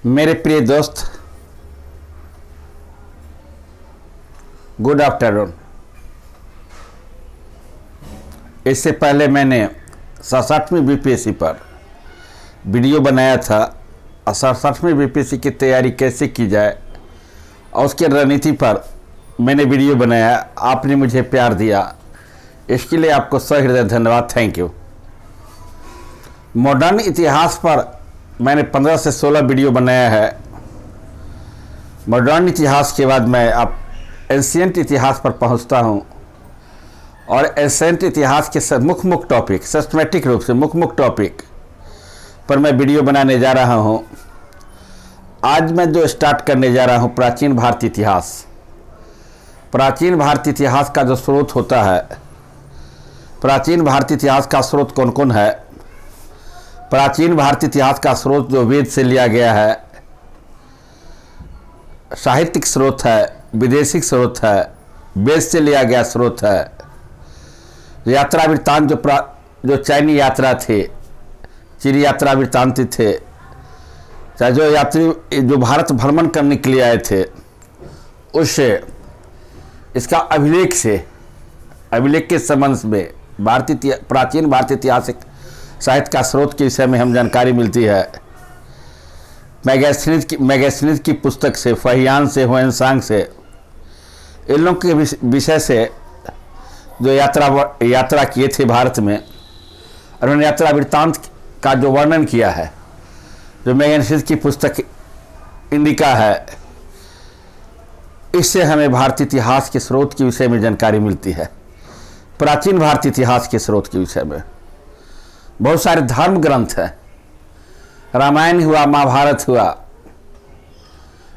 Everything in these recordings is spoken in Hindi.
मेरे प्रिय दोस्त, गुड आफ्टरनून। इससे पहले मैंने 67वीं बीपीएससी पर वीडियो बनाया था और 67वीं बीपीएससी की तैयारी कैसे की जाए और उसके रणनीति पर मैंने वीडियो बनाया। आपने मुझे प्यार दिया, इसके लिए आपको सहृदय धन्यवाद, थैंक यू। मॉडर्न इतिहास पर मैंने 15 से 16 वीडियो बनाया है। मॉडर्न इतिहास के बाद मैं अब एंशिएंट इतिहास पर पहुंचता हूं और एंशिएंट इतिहास के मुख्य टॉपिक, सिस्टमेटिक रूप से मुख्य टॉपिक पर मैं वीडियो बनाने जा रहा हूं। आज मैं जो स्टार्ट करने जा रहा हूं, प्राचीन भारतीय इतिहास। प्राचीन भारतीय इतिहास का जो स्रोत होता है, प्राचीन भारतीय इतिहास का स्रोत कौन कौन है? प्राचीन भारतीय इतिहास का स्रोत जो वेद से लिया गया है, साहित्यिक स्रोत है, विदेशी स्रोत है, वेद से लिया गया स्रोत है। यात्रा वृत्तांत जो चाइनी यात्रा थे, चीनी यात्रा वृत्तांत थे, चाहे जो यात्री जो भारत भ्रमण करने के लिए आए थे, उससे इसका अभिलेख के संबंध में प्राचीन भारतीय इतिहासिक साहित्य का स्रोत के विषय में हम जानकारी मिलती है। मैगेस्निथ की पुस्तक से, फहियान से, हुएनसांग से, इन लोगों के विषय से जो यात्रा किए थे भारत में, और उन्होंने यात्रा वृत्तांत का जो वर्णन किया है, जो मैगेस्निथ की पुस्तक इंडिका है, इससे हमें भारतीय इतिहास के स्रोत के विषय में जानकारी मिलती है। प्राचीन भारतीय इतिहास के स्रोत के विषय में बहुत सारे धर्म ग्रंथ हैं। रामायण हुआ, महाभारत हुआ।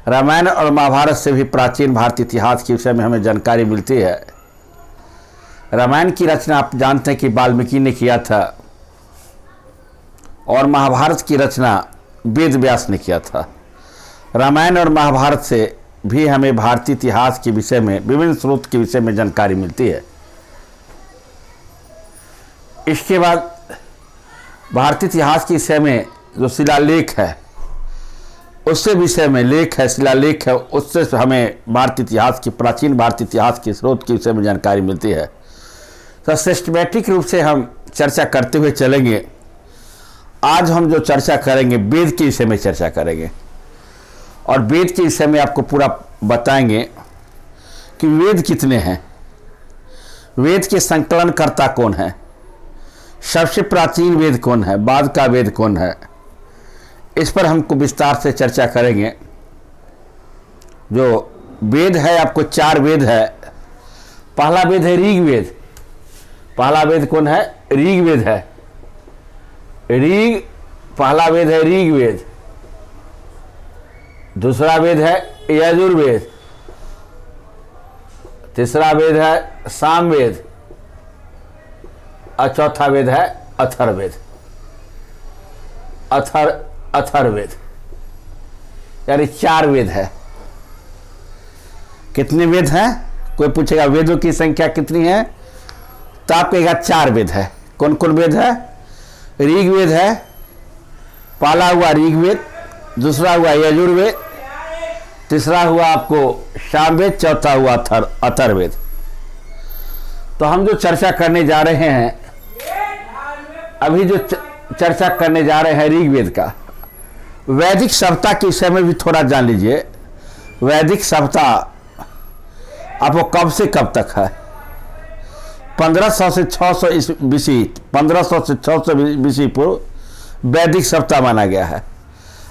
रामायण और महाभारत से भी प्राचीन भारतीय इतिहास के विषय में हमें जानकारी मिलती है। रामायण की रचना आप जानते हैं कि वाल्मीकि ने किया था, और महाभारत की रचना वेद व्यास ने किया था। रामायण और महाभारत से भी हमें भारतीय इतिहास के विषय में, विभिन्न स्रोत के विषय में जानकारी मिलती है। इसके बाद भारतीय इतिहास के विषय में जो शिलालेख है, उससे विषय में लेख है, शिलालेख है, उससे हमें भारतीय इतिहास की, प्राचीन भारतीय इतिहास के स्रोत के विषय में जानकारी मिलती है। तो सिस्टमैटिक रूप से हम चर्चा करते हुए चलेंगे। आज हम जो चर्चा करेंगे, वेद के विषय में चर्चा करेंगे, और वेद के विषय में आपको पूरा बताएंगे कि वेद कितने हैं, वेद के संकलनकर्ता कौन है, सबसे प्राचीन वेद कौन है, बाद का वेद कौन है। इस पर हमको विस्तार से चर्चा करेंगे। जो वेद है, आपको 4 वेद है। पहला वेद है ऋग्वेद। पहला वेद कौन है? ऋग्वेद है। पहला वेद है ऋग्वेद। दूसरा वेद है यजुर्वेद। तीसरा वेद है सामवेद, और चौथा वेद है अथर्ववेद। अथर्ववेद यानी 4 वेद है। कितने वेद हैं? कोई पूछेगा वेदों की संख्या कितनी है, तो आप कहेगा 4 वेद है। कौन कौन वेद है? ऋग्वेद है, पहला हुआ ऋग्वेद, दूसरा हुआ यजुर्वेद, तीसरा हुआ आपको सामवेद, चौथा हुआ अथर्ववेद। तो हम जो चर्चा करने जा रहे हैं, अभी जो चर्चा करने जा रहे हैं ऋग्वेद का, वैदिक सभ्यता के विषय में भी थोड़ा जान लीजिए। वैदिक सभ्यता आपको कब से कब तक है? 1500 से 600 बीसी, 1500 से 600 बीसी पूर्व वैदिक सभ्यता माना गया है।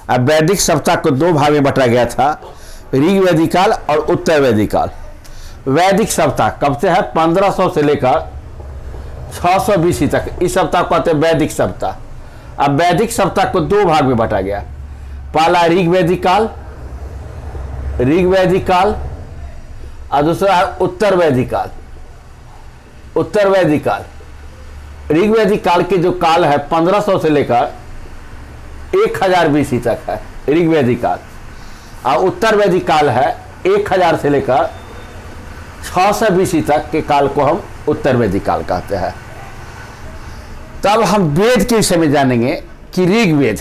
अब वैदिक सभ्यता को 2 भाग में बांटा गया था, ऋग्वैदिक काल और उत्तर वैदिक काल। वैदिक सभ्यता कब से है? 1500 से लेकर 600 बीसी तक, इस सभ्यता को कहते हैं वैदिक सभ्यता। अब वैदिक सभ्यता को 2 भाग में बांटा गया। पहला ऋग्वैदिक काल और दूसरा उत्तर वैदिक काल। उत्तर वैदिक काल, ऋग्वैदिक काल के जो काल है 1500 से लेकर 1000 बीसी तक है ऋग्वैदिक काल, और उत्तर वैदिक काल है 1000 से लेकर 600 बीसी तक के काल को हम उत्तर वैदिक काल कहते हैं। तब हम वेद के विषय में जानेंगे कि ऋग्वेद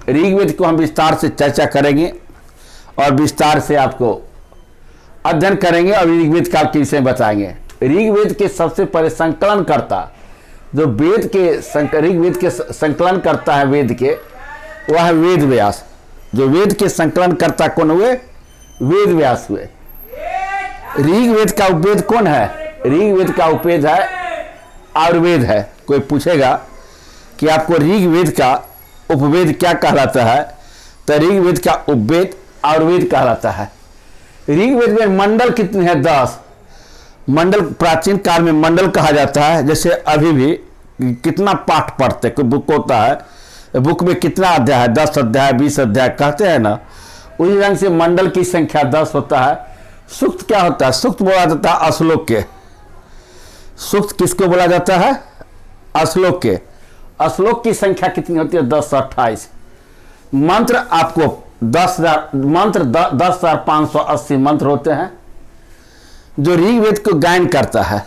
ऋग्वेद को हम विस्तार से चर्चा करेंगे और विस्तार से आपको अध्ययन करेंगे और ऋग्वेद काल के विषय में बताएंगे। ऋग्वेद के सबसे पहले संकलन करता, जो वेद के ऋग्वेद के संकलन करता है वेद के, वह है वेद व्यास। जो वेद के संकलन करता कौन हुए? वेद व्यास हुए। ऋग्वेद का उपवेद कौन है? ऋग्वेद का उपवेद है आयुर्वेद है। कोई पूछेगा कि आपको ऋग्वेद का उपवेद क्या कहलाता है, तो ऋग्वेद का उपवेद आयुर्वेद कहलाता है। ऋग्वेद में मंडल कितने हैं? 10 मंडल। प्राचीन काल में मंडल कहा जाता है। जैसे अभी भी कितना पाठ पढ़ते, कोई बुक होता है, बुक में कितना अध्याय है? 10 अध्याय 20 अध्याय कहते हैं ना, उसी रंग से मंडल की संख्या 10 होता है। सूक्त क्या होता है? सूक्त बोला जाता है अश्लोक के। सूक्त किसको बोला जाता है? अश्लोक के। अश्लोक की संख्या कितनी होती है? 10 से 28। मंत्र आपको 10,000 मंत्र 10,580 मंत्र होते हैं जो ऋग्वेद को गायन करता है।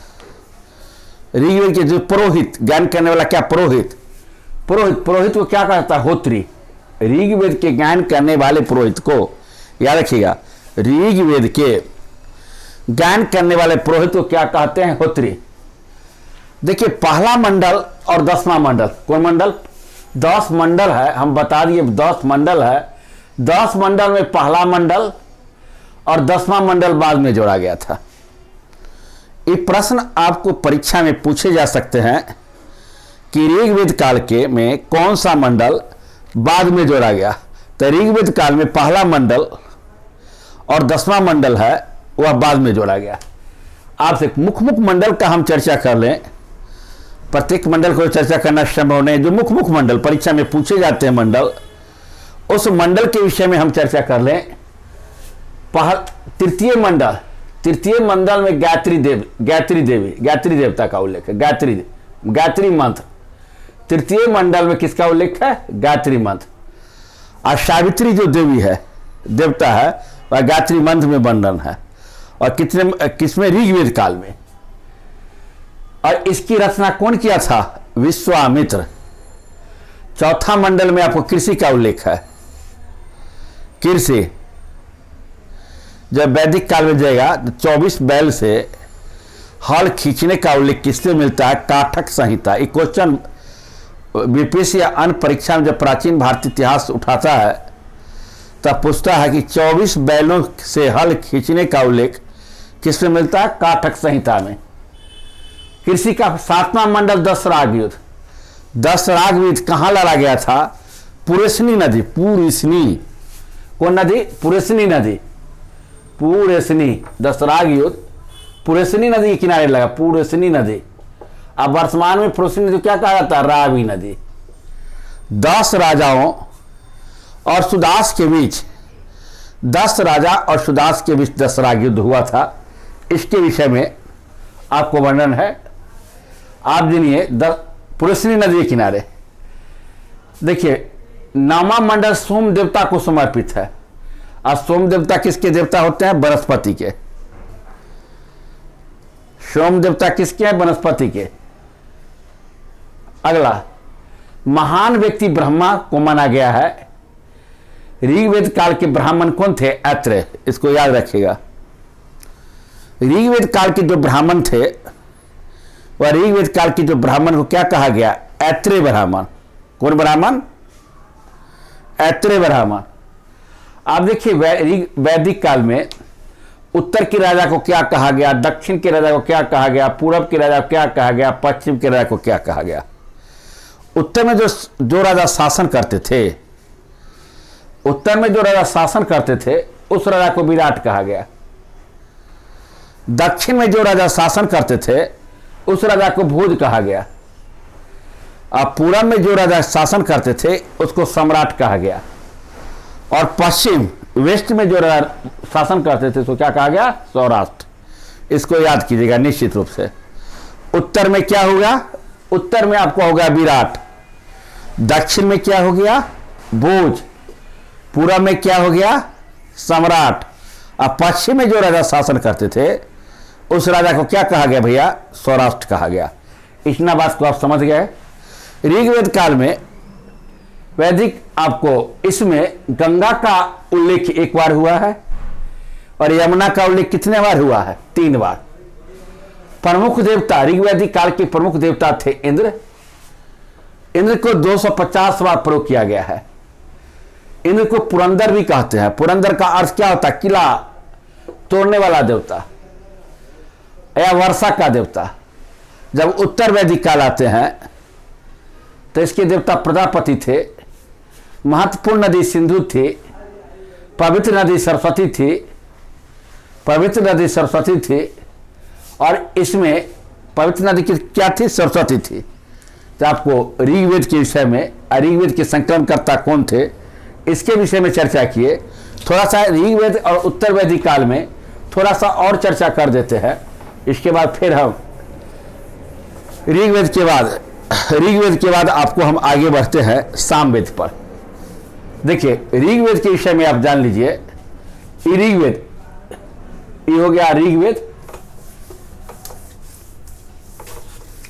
ऋग्वेद के जो पुरोहित, गायन करने वाला क्या? पुरोहित। पुरोहित को क्या कहता है? होत्री। ऋग्वेद के गायन करने वाले पुरोहित को याद रखिएगा, ऋग्वेद के गायन करने वाले पुरोहित को क्या कहते हैं? होत्री। देखिए, पहला मंडल और 10वां मंडल, कौन मंडल? 10 मंडल है, हम बता दिए 10 मंडल है। 10 मंडल में पहला मंडल और 10वां मंडल बाद में जोड़ा गया था। ये प्रश्न आपको परीक्षा में पूछे जा सकते हैं कि ऋग्वेद काल के में कौन सा मंडल बाद में जोड़ा गया। तो ऋग्वेद काल में पहला मंडल और 10वां मंडल है, वह बाद में जोड़ा गया। आपसे मुख्य मंडल का हम चर्चा कर लें। प्रत्येक मंडल को चर्चा करना संभव नहीं। जो मुख्य मंडल परीक्षा में पूछे जाते हैं मंडल, उस मंडल के विषय में हम चर्चा कर लें। तृतीय मंडल में गायत्री देवता का उल्लेख है। गायत्री मंत्र। तृतीय मंडल में किसका उल्लेख है? गायत्री मंत्र। और सावित्री जो देवी है, देवता है, वह गायत्री मंत्र में वर्णन है। और किसमें? ऋग्वेद काल में। और इसकी रचना कौन किया था? विश्वामित्र। चौथा मंडल में आपको कृषि का उल्लेख है। कृषि जब वैदिक काल में जाएगा तो 24 बैल से हल खींचने का उल्लेख किससे मिलता है? काठक संहिता। एक क्वेश्चन बीपीएससी या अन्य परीक्षा में जब प्राचीन भारतीय इतिहास उठाता है तब पूछता है कि 24 बैलों से हल खींचने का उल्लेख किसमें मिलता है? काठक संहिता में। कृषि का 7वां मंडल 10 राग युद्ध। 10 राग युद्ध कहाँ लड़ा गया था? पुरेसनी नदी। कौन नदी? पुरेसनी नदी। 10 राग युद्ध पुरेसनी नदी के किनारे लगा। पुरेसनी नदी। अब वर्तमान में पुरेसनी नदी क्या कहा जाता है? रावी नदी। 10 राजाओं और सुदास के बीच 10 राजा और सुदास के बीच 10 राग युद्ध हुआ था। इसके विषय में आपको वर्णन है। आप जानिए पुरेसनी नदी के किनारे। देखिए, 9वां मंडल सोम देवता को समर्पित है। और सोम देवता किसके देवता होते हैं? बृहस्पति के। सोम देवता किसके हैं? बृहस्पति के। अगला, महान व्यक्ति ब्रह्मा को माना गया है। ऋग्वेद काल के ब्राह्मण कौन थे? ऐत्रेय। इसको याद रखिएगा। ऋग्वेद काल के जो ब्राह्मण थे, वह ऋग्वेद काल के जो ब्राह्मण को क्या कहा गया? ऐत्रेय ब्राह्मण। कौन ब्राह्मण? ऐत्रेय ब्राह्मण। आप देखिए, वैदिक काल में उत्तर के राजा को क्या कहा गया, दक्षिण के राजा को क्या कहा गया, पूरब के राजा को क्या कहा गया, पश्चिम के राजा को क्या कहा गया। उत्तर में जो राजा शासन करते थे, उस राजा को विराट कहा गया। दक्षिण में जो राजा शासन करते थे, उस राजा को भोज कहा गया। और पूरब में जो राजा शासन करते थे, उसको सम्राट कहा गया। और पश्चिम वेस्ट में जो राजा शासन करते थे, उसको क्या कहा गया? सौराष्ट्र। इसको याद कीजिएगा निश्चित रूप से। उत्तर में क्या होगा? उत्तर में आपको होगा विराट। दक्षिण में क्या हो गया? भोज। पूरब में क्या हो गया? सम्राट। और पश्चिम में जो राजा शासन करते थे, उस राजा को क्या कहा गया भैया? सौराष्ट्र कहा गया। इतना बात को आप समझ गए। ऋग्वेद काल में वैदिक आपको इसमें गंगा का उल्लेख एक बार हुआ है और यमुना का उल्लेख कितने बार हुआ है? 3 बार। प्रमुख देवता ऋग्वैदिक काल के प्रमुख देवता थे इंद्र। इंद्र को 250 बार प्रयोग किया गया है। इंद्र को पुरंदर भी कहते हैं। पुरंदर का अर्थ क्या होता है? किला तोड़ने वाला देवता या वर्षा का देवता। जब उत्तर वैदिक काल आते हैं तो इसके देवता प्रजापति थे। महत्वपूर्ण नदी सिंधु थी। पवित्र नदी सरस्वती थी। पवित्र नदी सरस्वती थी और इसमें पवित्र नदी की क्या थी? सरस्वती थी। तो आपको ऋग्वेद के विषय में, ऋग्वेद के संकलनकर्ता कौन थे, इसके विषय में चर्चा किए। थोड़ा सा ऋग्वेद और उत्तर वैदिक काल में थोड़ा सा और चर्चा कर देते हैं। इसके बाद फिर हम ऋग्वेद के बाद आपको हम आगे बढ़ते हैं सामवेद पर। देखिए ऋग्वेद के विषय में आप जान लीजिए। ऋग्वेद ये हो गया ऋग्वेद,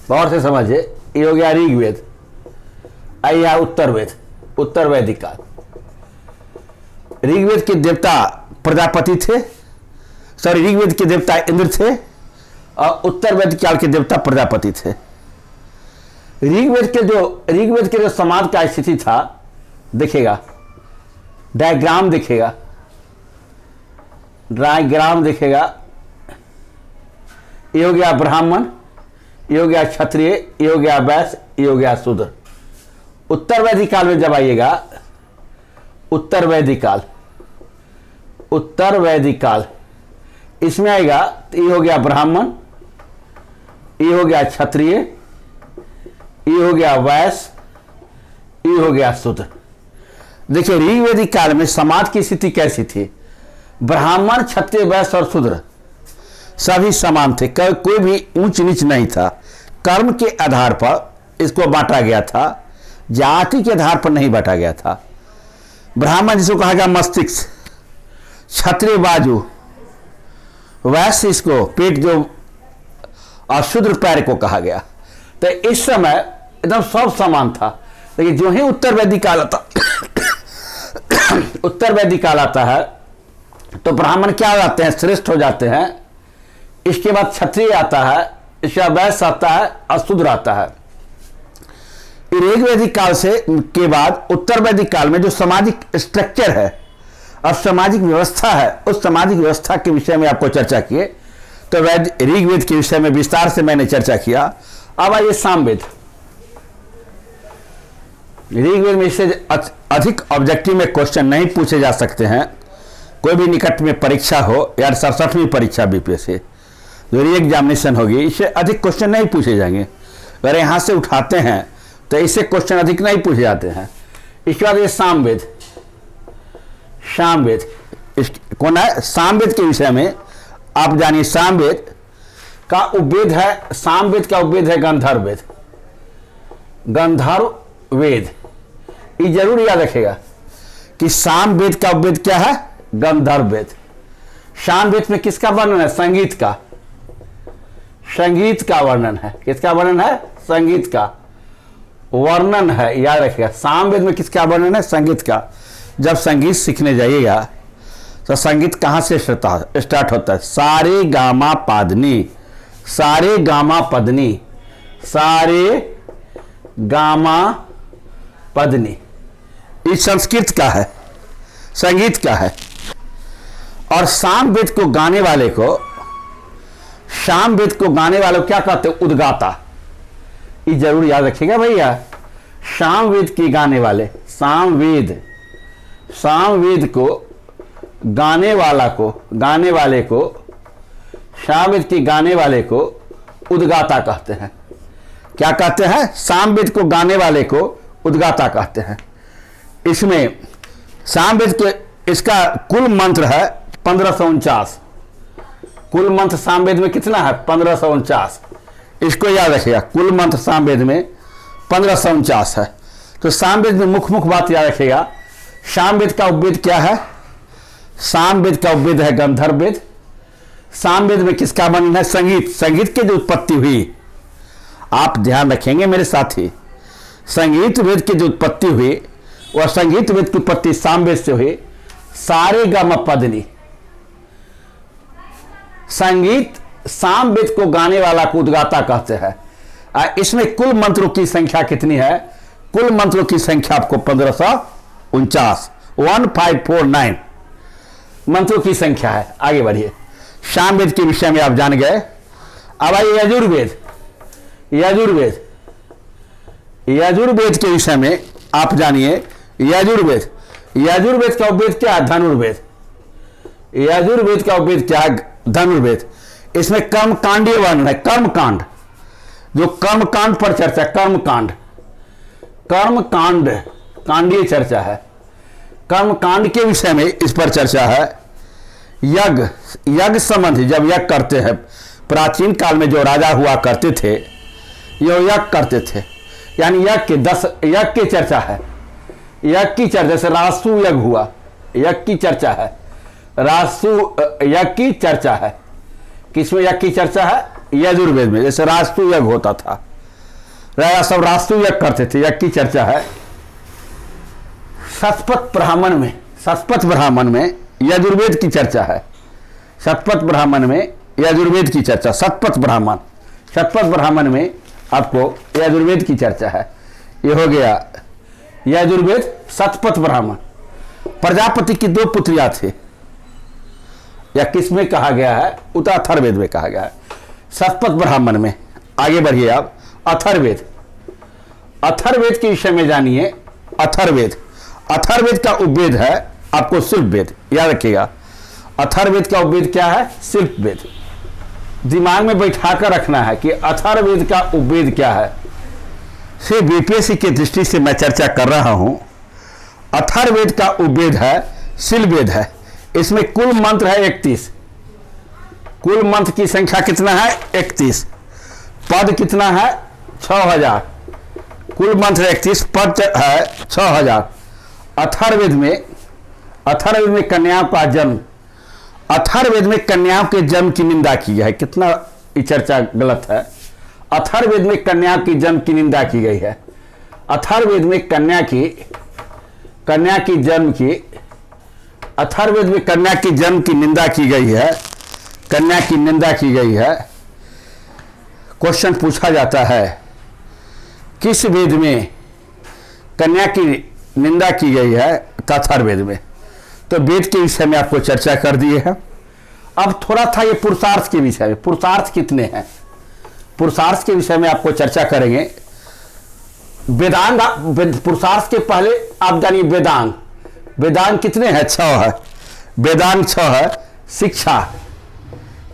गौर से समझिए। ये हो गया ऋग्वेद। आइए उत्तर वेद, उत्तर वैदिक काल। ऋग्वेद के देवता प्रजापति थे, सॉरी ऋग्वेद के देवता इंद्र थे और उत्तर वैदिक काल के देवता प्रजापति थे। ऋग्वेद के जो समाज का स्थिति था, देखेगा डायग्राम दिखेगा, ये हो गया ब्राह्मण, ये हो गया क्षत्रिय, ये हो गया वैश्य, ये हो गया शूद्र। उत्तर वैदिक काल में जब आइएगा, उत्तर वैदिक काल इसमें आएगा तो ये हो गया ब्राह्मण, ये हो गया क्षत्रिय, ये हो गया वैश्य, ये हो गया शूद्र। देखिए ऋग्वैदिक काल में समाज की स्थिति कैसी थी? ब्राह्मण, क्षत्रिय, वैश्य और शूद्र सभी समान थे। कोई भी ऊंच नीच नहीं था। कर्म के आधार पर इसको बांटा गया था, जाति के आधार पर नहीं बांटा गया था। ब्राह्मण जिसको कहा गया मस्तिष्क, क्षत्रिय बाजू, वैश्य इसको पेट जो, और शूद्र पैर को कहा गया। तो इस समय एकदम सब समान था। लेकिन जो ही उत्तर वैदिक काल आता है तो ब्राह्मण क्या हो जाते हैं? श्रेष्ठ हो जाते हैं। इसके बाद क्षत्रिय आता है, इसके बाद वैश्य आता है और शूद्र आता है। ऋग्वैदिक काल के बाद उत्तर वैदिक काल में जो सामाजिक स्ट्रक्चर है और सामाजिक व्यवस्था है, उस सामाजिक व्यवस्था के विषय में आपको चर्चा किए। तो ऋग्वेद के विषय में विस्तार से मैंने चर्चा किया। अब आइए सामवेद। ऋग्वेद में इससे अधिक ऑब्जेक्टिव में क्वेश्चन नहीं पूछे जा सकते हैं। कोई भी निकट में परीक्षा हो या 67वीं परीक्षा बीपीएससी जो री एग्जामिनेशन होगी, इससे अधिक क्वेश्चन नहीं पूछे जाएंगे। अगर यहाँ से उठाते हैं तो इससे क्वेश्चन अधिक नहीं पूछे जाते हैं। इसके बाद ये सामवेद कौन है? सामवेद के विषय में आप जानिए। सामवेद का उपवेद है गंधर्व वेद। ये जरूर याद रखेगा कि सामवेद का उपवेद क्या है? गंधर्व वेद। सामवेद में किसका वर्णन है? संगीत का वर्णन है। किसका वर्णन है? संगीत का वर्णन है। याद रखिएगा सामवेद में किसका वर्णन है? संगीत का। जब संगीत सीखने जाइएगा तो संगीत कहाँ से स्टार्ट होता है? सारे गामा पादनी, सारे गामा पदनी। ये संस्कृत का है, संगीत का है। और सामवेद को गाने वाले को क्या कहते हैं? उद्गाता। ये जरूर याद रखिएगा भैया। सामवेद के गाने वाले, सामवेद को गाने वाले को सामवेद के गाने वाले को उद्गाता कहते हैं। क्या कहते हैं? सामवेद को गाने वाले को उद्गाता कहते हैं। इसमें सामवेद के इसका कुल मंत्र है 1549। कुल मंत्र सामवेद में कितना है? 1549। इसको याद रखिएगा। कुल मंत्र सामवेद में 1549 है। तो सामवेद में मुख्य बात याद रखिएगा। सामवेद का उपवेद क्या है? सामवेद का उपवेद है गंधर्व वेद। सामवेद में किसका वर्णन है? संगीत की जो उत्पत्ति हुई, आप ध्यान रखेंगे मेरे साथी। संगीत वेद की जो उत्पत्ति हुई वह संगीत वेद की उत्पत्ति सामवेद से हुई। सारे गम पदनी, संगीत सामवेद को गाने वाला को उद्गाता कहते हैं। इसमें कुल मंत्रों की संख्या कितनी है? कुल मंत्रों की संख्या आपको 1549, 1549 मंत्रों की संख्या है। आगे बढ़िए, सामवेद के विषय में आप जान गए। अब आइए यजुर्वेद। यजुर्वेद, यजुर्वेद के विषय में आप जानिए। यजुर्वेद, यजुर्वेद का उपवेद क्या है? धनुर्वेद। यजुर्वेद का उपवेद क्या है? धनुर्वेद। इसमें कर्मकांडीय वर्णन है। कर्मकांड, जो कर्मकांड पर चर्चा, कर्मकांड, कर्मकांड कांडीय चर्चा है। कर्मकांड के विषय में इस पर चर्चा है। यज्ञ, यज्ञ संबंधी जब यज्ञ करते हैं, प्राचीन काल में जो राजा हुआ करते थे, ये यज्ञ करते थे, यानी यज्ञ के 10 यज्ञ की चर्चा है। यज्ञ की चर्चा, जैसे राजसू यज्ञ हुआ, यज्ञ की चर्चा है। राजसू यज्ञ की चर्चा है। किसमें यज्ञ की चर्चा है? यजुर्वेद में। जैसे राजसू यज्ञ होता था, राजा सब राजसू यज्ञ करते थे, यज्ञ की चर्चा है। शतपथ ब्राह्मण में, शतपथ ब्राह्मण में यजुर्वेद की चर्चा है। शतपथ ब्राह्मण में यजुर्वेद की चर्चा, शतपथ ब्राह्मण, शतपथ ब्राह्मण में आपको यजुर्वेद की चर्चा है। ये हो गया यजुर्वेद, शतपथ ब्राह्मण। प्रजापति की 2 पुत्रियां थी, या किसमें कहा गया है? अथर्ववेद में कहा गया है, शतपथ ब्राह्मण में। आगे बढ़िए आप, अथर्ववेद। अथर्ववेद के विषय में जानिए। अथर्ववेद, अथर्ववेद का उपवेद है आपको शिल्पवेद, याद रखिएगा। अथर्ववेद का उपवेद क्या है? शिल्पवेद। दिमाग में बैठाकर रखना है कि अथर्ववेद का उपवेद क्या है। से बीपीएससी की दृष्टि से मैं चर्चा कर रहा हूं। अथर्ववेद का उपवेद है, शिल्पवेद है। इसमें कुल मंत्र है 31। कुल मंत्र की संख्या कितना है? 31। पद कितना है? 6000। कुल मंत्र 31, पद है 6000। अथर्ववेद में, अथर्ववेद में कन्याओं का जन्म, अथर्ववेद में कन्याओं के जन्म की निंदा की है। कितना ये चर्चा गलत है। अथर्ववेद में कन्या की जन्म की निंदा की गई है। अथर्ववेद में कन्या की जन्म की, अथर्ववेद में कन्या की जन्म की निंदा की गई है। कन्या की निंदा की गई है। क्वेश्चन पूछा जाता है, किस वेद में कन्या की निंदा की गई है? अथर्ववेद में। तो वेद के विषय में आपको चर्चा कर दिए है। अब थोड़ा था ये पुरुषार्थ के विषय में। पुरुषार्थ कितने हैं? पुरुषार्थ के विषय में आपको चर्चा करेंगे। वेदांग, पुरुषार्थ के पहले आप जानिए वेदांग। वेदांग कितने हैं? 6 है। वेदांग 6 है। शिक्षा,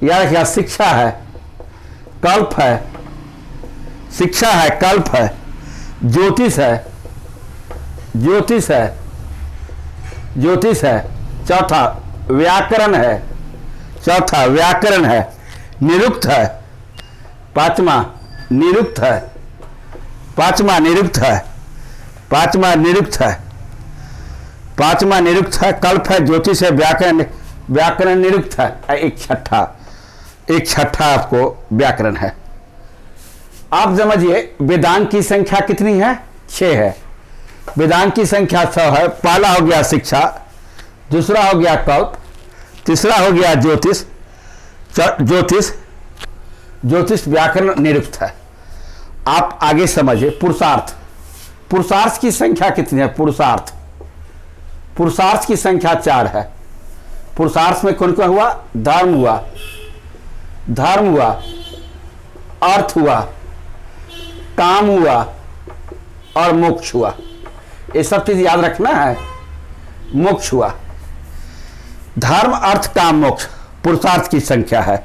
याद रखिएगा, शिक्षा है, कल्प है, शिक्षा है, कल्प है, ज्योतिष है, ज्योतिष है, ज्योतिष है। चौथा व्याकरण है, चौथा व्याकरण है, निरुक्त है, पांचवा निरुक्त है, पांचवा निरुक्त है, पांचवा निरुक्त है, पांचवा निरुक्त है, कल्प है, ज्योतिष है, व्याकरण, व्याकरण निरुक्त है। एक छठा आपको व्याकरण है। आप समझिए वेदांग की संख्या कितनी है? 6 है। वेदांग की संख्या 6 है। पहला हो गया शिक्षा, दूसरा हो गया कल्प, तीसरा हो गया ज्योतिष, ज्योतिष व्याकरण निरुक्त है। आप आगे समझिए पुरुषार्थ। पुरुषार्थ की संख्या कितनी है? पुरुषार्थ, पुरुषार्थ की संख्या 4 है। पुरुषार्थ में कौन कौन हुआ? धर्म हुआ, धर्म हुआ, अर्थ हुआ, काम हुआ और मोक्ष हुआ। ये सब चीज याद रखना है। मोक्ष हुआ, धर्म, अर्थ, काम, मोक्ष पुरुषार्थ की संख्या है।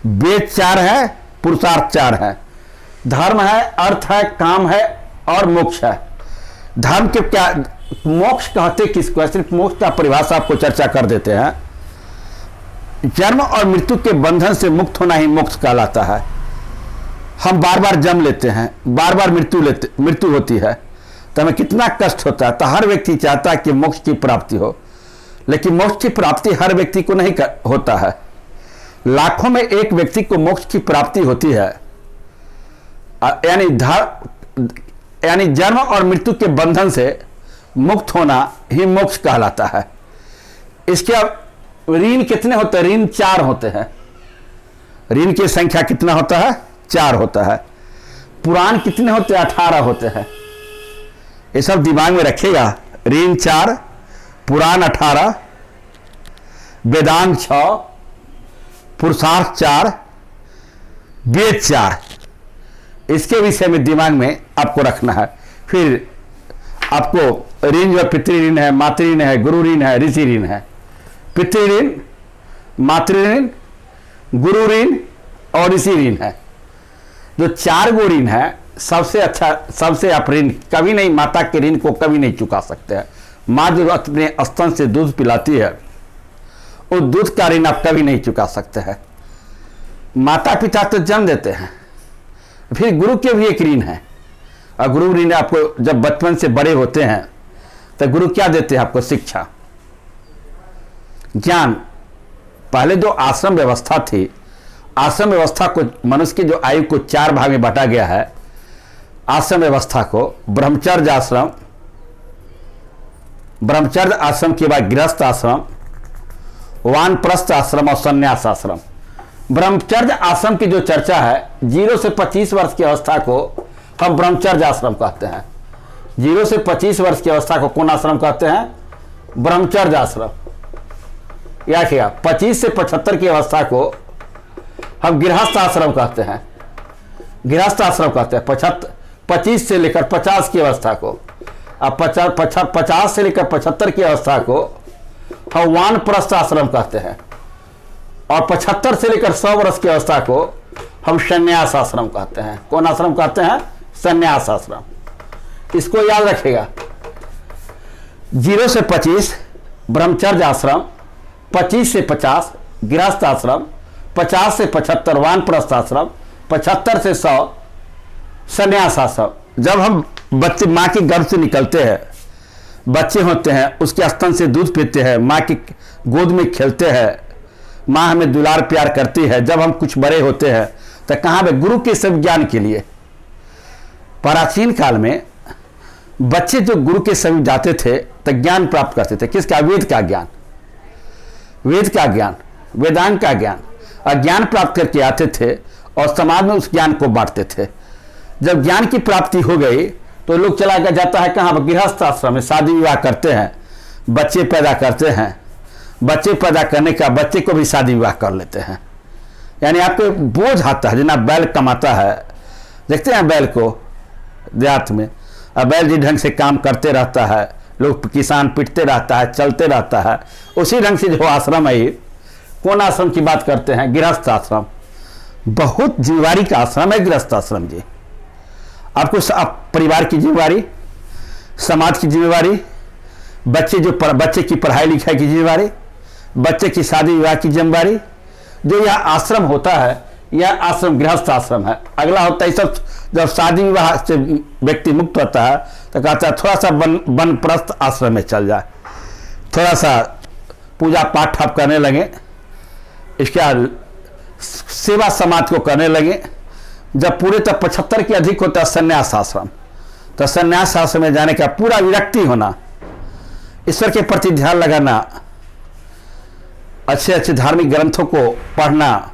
वेद 4 है, पुरुषार्थ 4 है। धर्म है, अर्थ है, काम है और मोक्ष है। धर्म के क्या, मोक्ष कहते किसको? सिर्फ मोक्ष का परिभाषा आपको चर्चा कर देते हैं। जन्म और मृत्यु के बंधन से मुक्त होना ही मोक्ष कहलाता है। हम बार बार जन्म लेते हैं, बार बार मृत्यु होती है, तो हमें कितना कष्ट होता है। तो हर व्यक्ति चाहता है कि मोक्ष की प्राप्ति हो, लेकिन मोक्ष की प्राप्ति हर व्यक्ति को नहीं होता है। लाखों में एक व्यक्ति को मोक्ष की प्राप्ति होती है। यानी जन्म और मृत्यु के बंधन से मुक्त होना ही मोक्ष कहलाता है। इसके अब ऋण कितने होते हैं? ऋण 4 होते हैं। ऋण की संख्या कितना होता है? 4 होता है। पुराण कितने होते हैं? 18 होते हैं। ये सब दिमाग में रखिएगा। ऋण 4, पुराण 18, वेदांग 6, पुरुषार्थ 4, वेद 4। इसके विषय में दिमाग में आपको रखना है। फिर आपको ऋण जो पितृ ऋण है, मातृ ऋण है, गुरु ऋण है, ऋषि ऋण है। पितृ ऋण, मातृ ऋण, गुरु ऋण और ऋषि ऋण है। जो 4 गो ऋण है, सबसे अच्छा, सबसे आप ऋण कभी नहीं, माता के ऋण को कभी नहीं चुका सकते हैं। माँ जो अपने स्तन से दूध पिलाती है, उस दूध का ऋण आप कभी नहीं चुका सकते हैं। माता पिता तो जन्म देते हैं, फिर गुरु के भी एक ऋण है। और गुरु ऋण आपको जब बचपन से बड़े होते हैं तो गुरु क्या देते हैं आपको? शिक्षा, ज्ञान। पहले जो आश्रम व्यवस्था थी, आश्रम व्यवस्था को, मनुष्य की जो आयु को 4 भाग में बांटा गया है। आश्रम व्यवस्था को ब्रह्मचर्य आश्रम, ब्रह्मचर्य आश्रम के बाद गृहस्थ आश्रम, वानप्रस्थ आश्रम और संन्यास आश्रम। ब्रह्मचर्य आश्रम की जो चर्चा है, 0 से 25 वर्ष की अवस्था को हम ब्रह्मचर्य आश्रम कहते हैं। 0 से 25 वर्ष की अवस्था को कौन आश्रम कहते हैं? ब्रह्मचर्य आश्रम। या क्या 25 से 75 की अवस्था को हम गृहस्थ आश्रम कहते हैं। गृहस्थ आश्रम कहते हैं 25 से लेकर 50 की अवस्था को। अब 50 से लेकर 75 की अवस्था को हम वानप्रस्थ आश्रम कहते हैं। और 75 से लेकर 100 वर्ष की अवस्था को हम संन्यास आश्रम कहते हैं। कौन आश्रम कहते हैं? संन्यास आश्रम। इसको याद रखिएगा। 0 से 25 ब्रह्मचर्य आश्रम, 25 से 50 गृहस्थ आश्रम, 50 से 75 वानप्रस्थ आश्रम, 75 से 100 संन्यास आश्रम। जब हम बच्चे माँ के गर्भ से निकलते हैं, बच्चे होते हैं, उसके स्तन से दूध पीते हैं, माँ की गोद में खेलते हैं, माँ हमें दुलार प्यार करती है। जब हम कुछ बड़े होते हैं तो कहाँ पे? गुरु के सब ज्ञान के लिए। प्राचीन काल में बच्चे जो गुरु के समीप जाते थे तो ज्ञान प्राप्त करते थे। किसका? वेद का ज्ञान, वेद का ज्ञान, वेदांग का ज्ञान। और ज्ञान प्राप्त करके आते थे और समाज में उस ज्ञान को बांटते थे। जब ज्ञान की प्राप्ति हो गई तो लोग चला जाता है कहाँ? गृहस्थ आश्रम में। शादी विवाह करते हैं, बच्चे पैदा करते हैं, बच्चे पैदा करने का बच्चे को भी शादी विवाह कर लेते हैं। यानी आपको बोझ आता है। जितना बैल कमाता है, देखते हैं बैल को देहात में, अब बैल जिस ढंग से काम करते रहता है, लोग किसान पिटते रहता है, चलते रहता है, उसी ढंग से जो आश्रम है, ये कौन आश्रम की बात करते हैं? गृहस्थ आश्रम। बहुत जिम्मेवारी का आश्रम है गृहस्थ आश्रम जी। आपको परिवार की जिम्मेवारी, समाज की जिम्मेवारी, बच्चे की पढ़ाई लिखाई की जिम्मेवारी, बच्चे की शादी विवाह की जिम्मेवारी। जो यह आश्रम होता है, यह आश्रम गृहस्थ आश्रम है। अगला होता है सब, जब शादी विवाह से व्यक्ति मुक्त होता है तो कहता है थोड़ा सा वनप्रस्थ आश्रम में चल जाए, थोड़ा सा पूजा पाठ आप करने लगे, इसके बाद सेवा समाज को करने लगे। जब पूरे तक 75 के अधिक होता है संन्यास आश्रम, तो संन्यास आश्रम में जाने का पूरा विरक्ति होना, ईश्वर के प्रति ध्यान लगाना, अच्छे अच्छे धार्मिक ग्रंथों को पढ़ना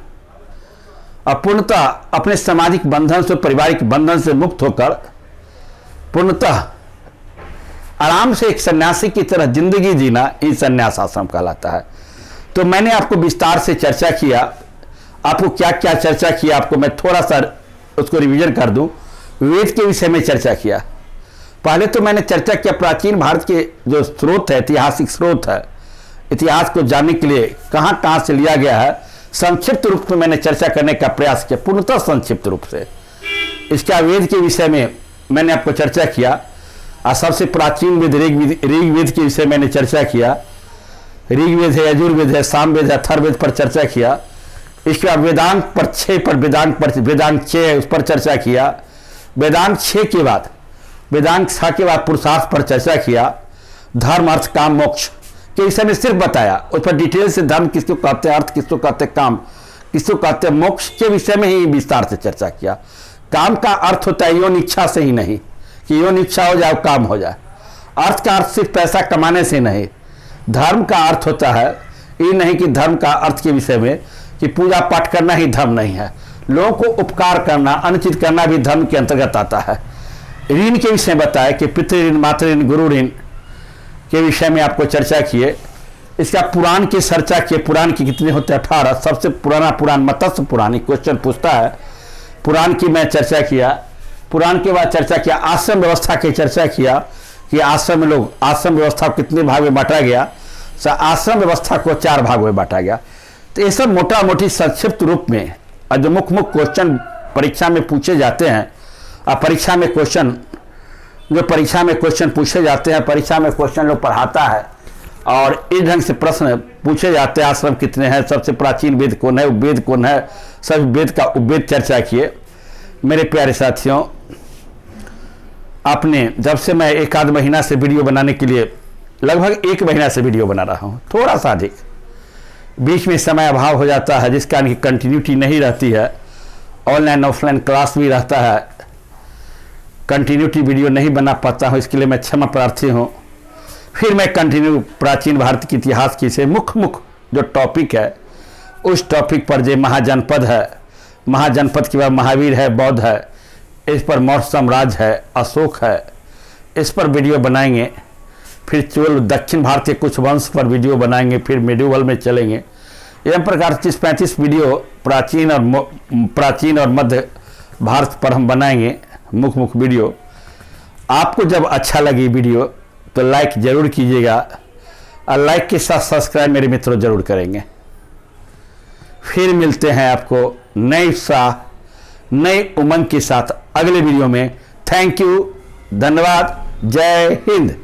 और पूर्णतः अपने सामाजिक बंधन से, पारिवारिक बंधन से मुक्त होकर पूर्णतः आराम से एक सन्यासी की तरह जिंदगी जीना ही संन्यास आश्रम कहलाता है। तो मैंने आपको विस्तार से चर्चा किया। आपको क्या क्या चर्चा किया, आपको मैं थोड़ा सा उसको रिवीजन कर दूं। वेद के विषय में चर्चा किया। पहले तो मैंने चर्चा किया प्राचीन भारत के जो स्रोत है, ऐतिहासिक स्रोत है, इतिहास को जानने के लिए कहाँ कहाँ से लिया गया है, संक्षिप्त रूप में मैंने चर्चा करने का प्रयास किया, पूर्णतः संक्षिप्त रूप से। इसका वेद के विषय में मैंने आपको चर्चा किया। और सबसे प्राचीन वेद ऋग्वेद के विषय मैंने चर्चा किया। ऋग्वेद है, यजुर्वेद है, सामवेद है, अथर्ववेद पर चर्चा किया। इसके बाद वेदांग पर 6 पर वेदांग 6 है, उस पर चर्चा किया। वेदांग 6 के बाद, वेदांग 6 के बाद पुरुषार्थ पर चर्चा किया। धर्म अर्थ काम मोक्ष के विषय में सिर्फ बताया। उस पर डिटेल से धर्म किसको कहते हैं, अर्थ किसको कहते हैं, काम किसको कहते हैं, मोक्ष के विषय में ही विस्तार से चर्चा किया। काम का अर्थ होता है योनि इच्छा से ही नहीं कि योनि इच्छा हो जाए काम हो जाए। अर्थ का अर्थ सिर्फ पैसा कमाने से नहीं, धर्म का अर्थ होता है ये नहीं कि धर्म का अर्थ के विषय में कि पूजा पाठ करना ही धर्म नहीं है। लोगों को उपकार करना, अनुचित करना भी धर्म के अंतर्गत आता है। ऋण के विषय बताए कि पितृ ऋण, मातृ ऋण, गुरु ऋण के विषय में आपको चर्चा किए। इसका पुराण की चर्चा किए। पुराण के कितने होते हैं? 18। सबसे पुराना पुराण मत्स्य पुराण, क्वेश्चन पूछता है। पुराण की मैं चर्चा किया। पुराण के बाद चर्चा किया आश्रम व्यवस्था की चर्चा किया कि आश्रम में लोग, आश्रम व्यवस्था को कितने भाग में बांटा गया। आश्रम व्यवस्था को 4 भाग में बांटा गया। तो ये सब मोटा मोटी संक्षिप्त रूप में जो मुख्य क्वेश्चन परीक्षा में पूछे जाते हैं, और परीक्षा में क्वेश्चन जो परीक्षा में क्वेश्चन पूछे जाते हैं, परीक्षा में क्वेश्चन लोग पढ़ाता है और इस ढंग से प्रश्न पूछे जाते हैं। आश्रम कितने हैं, सबसे प्राचीन वेद कौन है, उपवेद कौन है, सब वेद का उपवेद चर्चा किए। मेरे प्यारे साथियों, आपने जब से मैं 1 आध महीना से वीडियो बनाने के लिए, लगभग 1 महीना से वीडियो बना रहा हूँ, थोड़ा सा अधिक, बीच में समय अभाव हो जाता है जिस कारण की कंटिन्यूटी नहीं रहती है। ऑनलाइन ऑफलाइन क्लास भी रहता है, कंटिन्यूटी वीडियो नहीं बना पाता हूँ, इसके लिए मैं क्षमा प्रार्थी हूँ। फिर मैं कंटिन्यू प्राचीन भारत के इतिहास की से मुख्य जो टॉपिक है उस टॉपिक पर, जो महाजनपद है, महाजनपद के बाद महावीर है, बौद्ध है, इस पर मौर्य साम्राज्य है, अशोक है, इस पर वीडियो बनाएंगे। फिर केवल दक्षिण भारत के कुछ वंश पर वीडियो बनाएंगे, फिर मेडिवल में चलेंगे। एवं प्रकार 30-35 वीडियो प्राचीन और मध्य भारत पर हम बनाएंगे, मुख्य वीडियो। आपको जब अच्छा लगी वीडियो तो लाइक जरूर कीजिएगा, और लाइक के साथ सब्सक्राइब मेरे मित्रों जरूर करेंगे। फिर मिलते हैं आपको नई उत्साह, नई उमंग के साथ अगले वीडियो में। थैंक यू, धन्यवाद, जय हिंद।